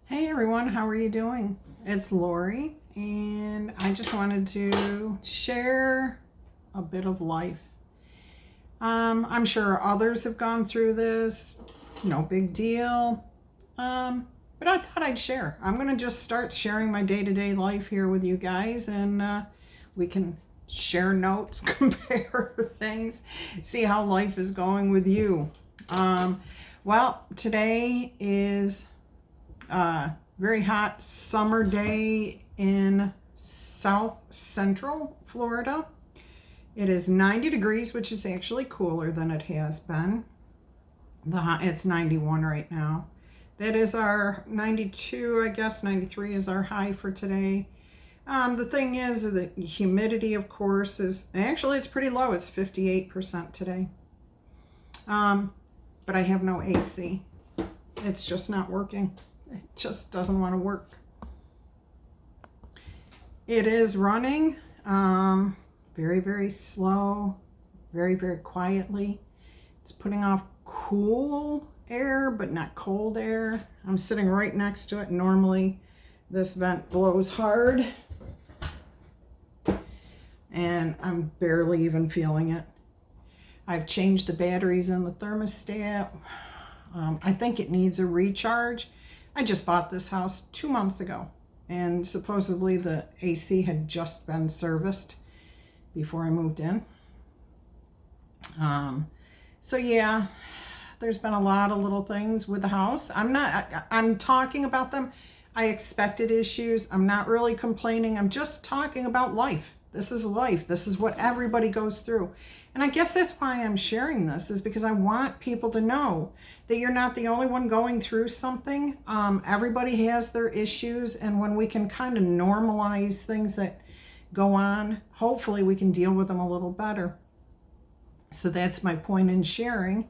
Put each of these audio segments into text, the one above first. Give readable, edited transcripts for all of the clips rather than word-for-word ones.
Hey everyone, how are you doing? It's Lori, and I just wanted to share a bit of life. I'm sure others have gone through this, no big deal. But I thought I'd share. I'm going to just start sharing my day to day life here with you guys, and we can share notes, compare things, see how life is going with you. Well, today is very hot summer day in south central Florida. It is 90 degrees, which is actually cooler than it has been. It's 91 right now. That is our 92, I guess 93 is our high for today. The thing is, the humidity, of course, is actually it's pretty low. It's 58% today. But I have no AC. It's just not working. It just doesn't want to work. It is running very, very slow, very, very quietly. It's putting off cool air, but not cold air. I'm sitting right next to it. Normally, this vent blows hard, and I'm barely even feeling it. I've changed the batteries in the thermostat. I think it needs a recharge. I just bought this house 2 months ago, and supposedly the AC had just been serviced before I moved in. So yeah, there's been a lot of little things with the house. I'm talking about them. I expected issues. I'm not really complaining. I'm just talking about life. This is life. This is what everybody goes through. And I guess that's why I'm sharing this, is because I want people to know that you're not the only one going through something. Everybody has their issues, and when we can kind of normalize things that go on, hopefully we can deal with them a little better. So that's my point in sharing.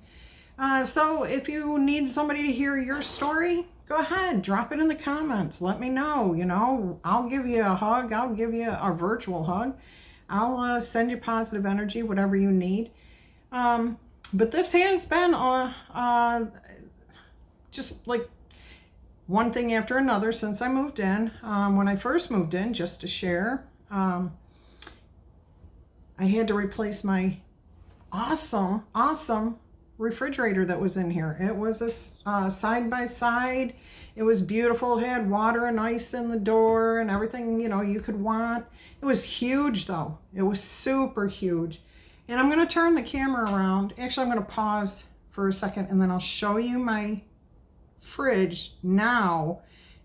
So if you need somebody to hear your story, go ahead, drop it in the comments. Let me know. I'll give you a hug. I'll give you a virtual hug. I'll send you positive energy, whatever you need. But this has been just like one thing after another since I moved in. When I first moved in, just to share, I had to replace my awesome refrigerator that was in here. It was a side by side. It was beautiful. It had water and ice in the door and everything you could want. It was huge though. It was super huge. And I'm going to turn the camera around. Actually, I'm going to pause for a second, and then I'll show you my fridge now,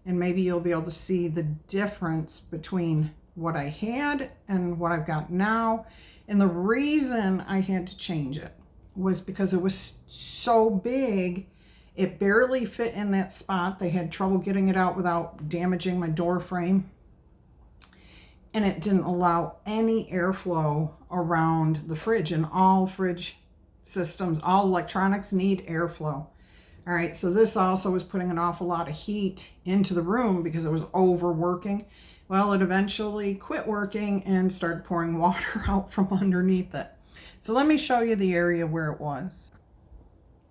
and maybe you'll be able to see the difference between what I had and what I've got now. And the reason I had to change it was because it was so big, it barely fit in that spot. They had trouble getting it out without damaging my door frame. And it didn't allow any airflow around the fridge. And all fridge systems, all electronics need airflow. All right, so this also was putting an awful lot of heat into the room because it was overworking. Well, it eventually quit working and started pouring water out from underneath it. So let me show you the area where it was.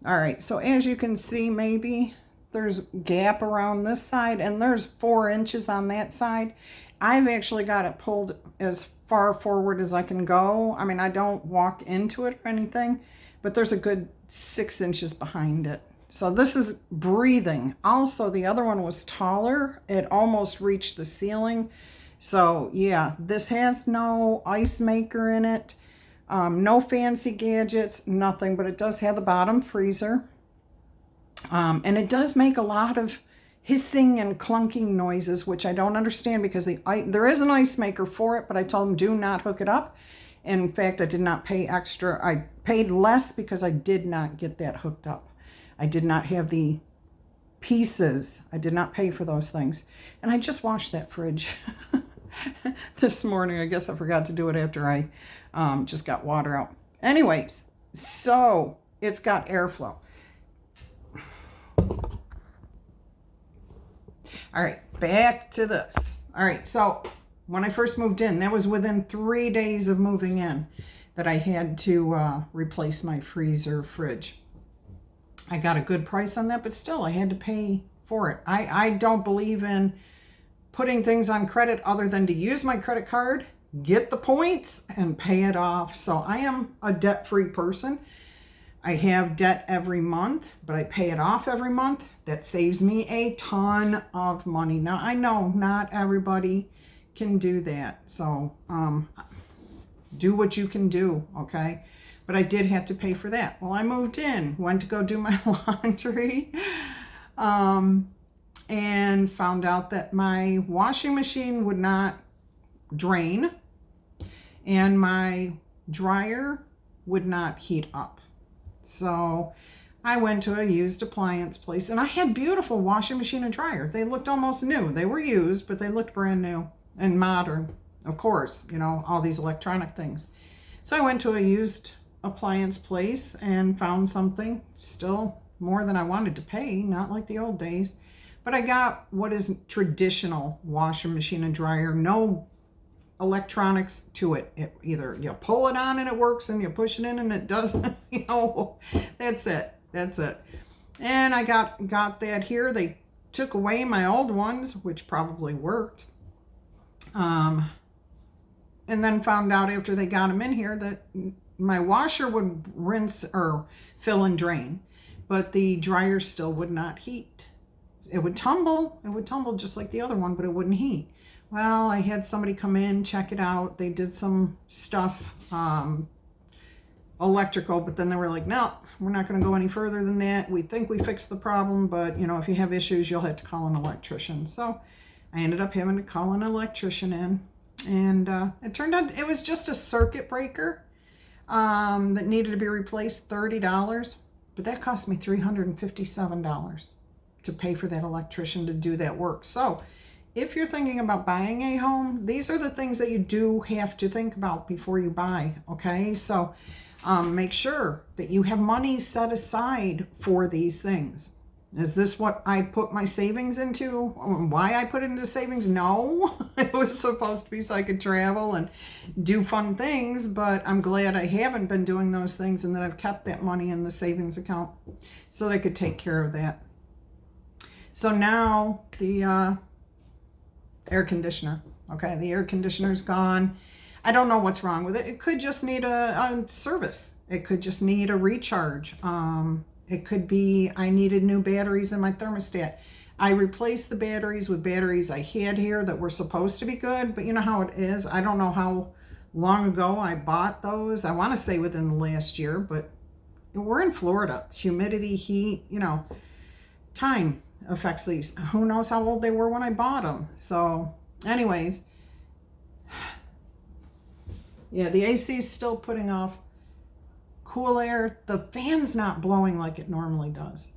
All right, so as you can see, maybe there's gap around this side, and there's 4 inches on that side. I've actually got it pulled as far forward as I can go. I mean, I don't walk into it or anything, but there's a good 6 inches behind it. So this is breathing. Also, the other one was taller. It almost reached the ceiling. So yeah, this has no ice maker in it. No fancy gadgets, nothing, but it does have the bottom freezer. And it does make a lot of hissing and clunking noises, which I don't understand because there is an ice maker for it, but I told them do not hook it up. In fact, I did not pay extra. I paid less because I did not get that hooked up. I did not have the pieces. I did not pay for those things. And I just washed that fridge this morning. I guess I forgot to do it after I just got water out. Anyways, so it's got airflow. All right, back to this. All right, so when I first moved in, that was within 3 days of moving in that I had to replace my freezer fridge. I got a good price on that, but still I had to pay for it. I don't believe in putting things on credit other than to use my credit card, get the points, and pay it off. So I am a debt-free person. I have debt every month, but I pay it off every month. That saves me a ton of money. Now, I know not everybody can do that. So do what you can do, okay? But I did have to pay for that. Well, I moved in, went to go do my laundry, and found out that my washing machine would not drain and my dryer would not heat up. So I went to a used appliance place, and I had beautiful washing machine and dryer. They looked almost new. They were used, but they looked brand new and modern. Of course, you know, all these electronic things. So I went to a used appliance place and found something, still more than I wanted to pay, not like the old days. But I got what is traditional washing machine and dryer, no electronics to it. Either you pull it on and it works, and you push it in and it doesn't. You know, that's it. And I got that here. They took away my old ones, which probably worked. And then found out after they got them in here that my washer would rinse or fill and drain, but the dryer still would not heat. It would tumble just like the other one, but it wouldn't heat. Well, I had somebody come in, check it out. They did some stuff, electrical, but then they were like, no, we're not going to go any further than that. We think we fixed the problem, but you know, if you have issues, you'll have to call an electrician. So I ended up having to call an electrician in, and it turned out it was just a circuit breaker that needed to be replaced, $30, but that cost me $357 to pay for that electrician to do that work. So if you're thinking about buying a home, these are the things that you do have to think about before you buy, okay? So make sure that you have money set aside for these things. Is this what I put my savings into? Why I put it into savings? No, it was supposed to be so I could travel and do fun things, but I'm glad I haven't been doing those things and that I've kept that money in the savings account so that I could take care of that. So now the air conditioner, okay, the air conditioner's gone. I don't know what's wrong with it. It could just need a service. It could just need a recharge. It could be I needed new batteries in my thermostat. I replaced the batteries with batteries I had here that were supposed to be good, but you know how it is. I don't know how long ago I bought those. I want to say within the last year, but we're in Florida. Humidity, heat, you know, time affects these. Who knows how old they were when I bought them. So anyways, yeah, the AC is still putting off cool air. The fan's not blowing like it normally does.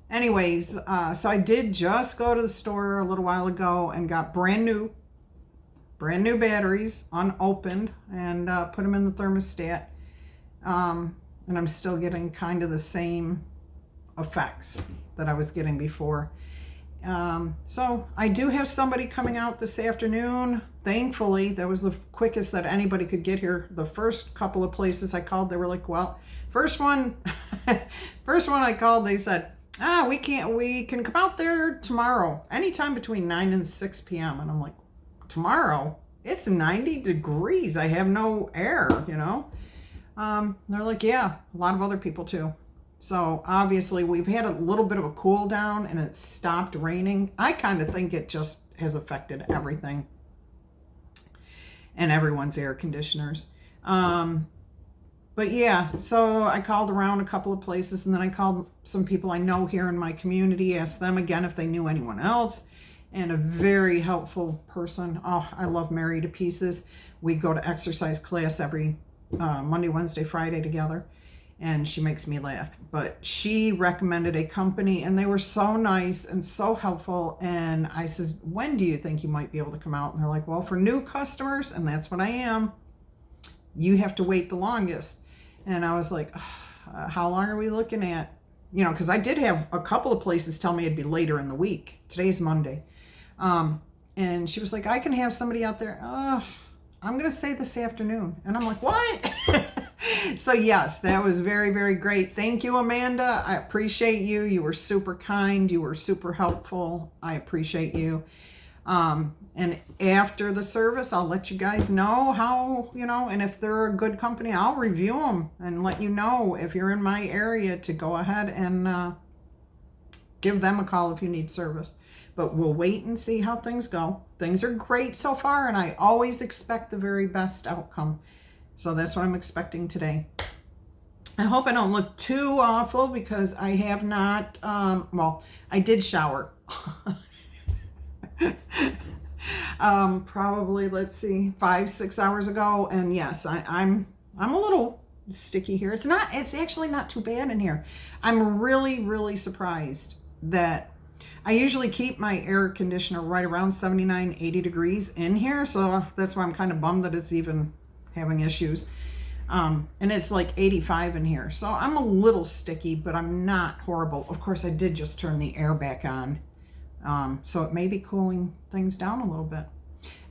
Anyways, so I did just go to the store a little while ago and got brand new batteries unopened and put them in the thermostat. And I'm still getting kind of the same effects that I was getting before. So I do have somebody coming out this afternoon. Thankfully, that was the quickest that anybody could get here. The first couple of places I called, they were like, well, first one I called, they said, we can come out there tomorrow, anytime between 9 and 6 p.m. And I'm like, tomorrow? It's 90 degrees. I have no air, you know? They're like, yeah, a lot of other people too. So obviously we've had a little bit of a cool down and it stopped raining. I kind of think it just has affected everything and everyone's air conditioners. But yeah, so I called around a couple of places and then I called some people I know here in my community, asked them again if they knew anyone else, and a very helpful person. Oh, I love Mary to pieces. We go to exercise class every Monday, Wednesday, Friday together. And she makes me laugh. But she recommended a company and they were so nice and so helpful. And I says, when do you think you might be able to come out? And they're like, well, for new customers, and that's what I am, you have to wait the longest. And I was like, how long are we looking at? You know, because I did have a couple of places tell me it'd be later in the week. Today's Monday. And she was like, I can have somebody out there. I'm going to say this afternoon. And I'm like, what? So yes, that was very, very great. Thank you, Amanda. I appreciate you. You were super kind. You were super helpful. I appreciate you. And after the service, I'll let you guys know how, and if they're a good company, I'll review them and let you know if you're in my area to go ahead and give them a call if you need service. But we'll wait and see how things go. Things are great so far, and I always expect the very best outcome. So that's what I'm expecting today. I hope I don't look too awful because I have not, I did shower. Probably, let's see, 5-6 hours ago. And yes, I'm a little sticky here. It's actually not too bad in here. I'm really, really surprised that I usually keep my air conditioner right around 79, 80 degrees in here. So that's why I'm kind of bummed that it's even having issues. And it's like 85 in here. So I'm a little sticky, but I'm not horrible. Of course, I did just turn the air back on. So it may be cooling things down a little bit.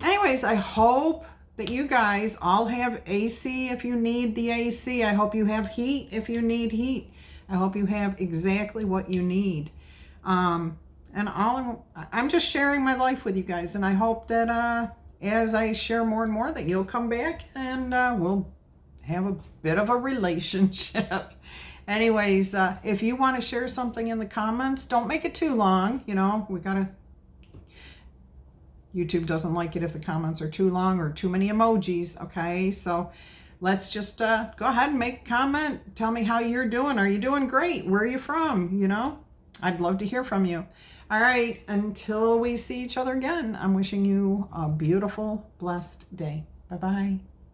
Anyways, I hope that you guys all have AC if you need the AC. I hope you have heat if you need heat. I hope you have exactly what you need. And I'm just sharing my life with you guys, and I hope that as I share more and more that you'll come back and we'll have a bit of a relationship. Anyways, if you want to share something in the comments, don't make it too long. YouTube doesn't like it if the comments are too long or too many emojis. Okay, so let's just go ahead and make a comment. Tell me how you're doing. Are you doing great? Where are you from? I'd love to hear from you. All right, until we see each other again, I'm wishing you a beautiful, blessed day. Bye-bye.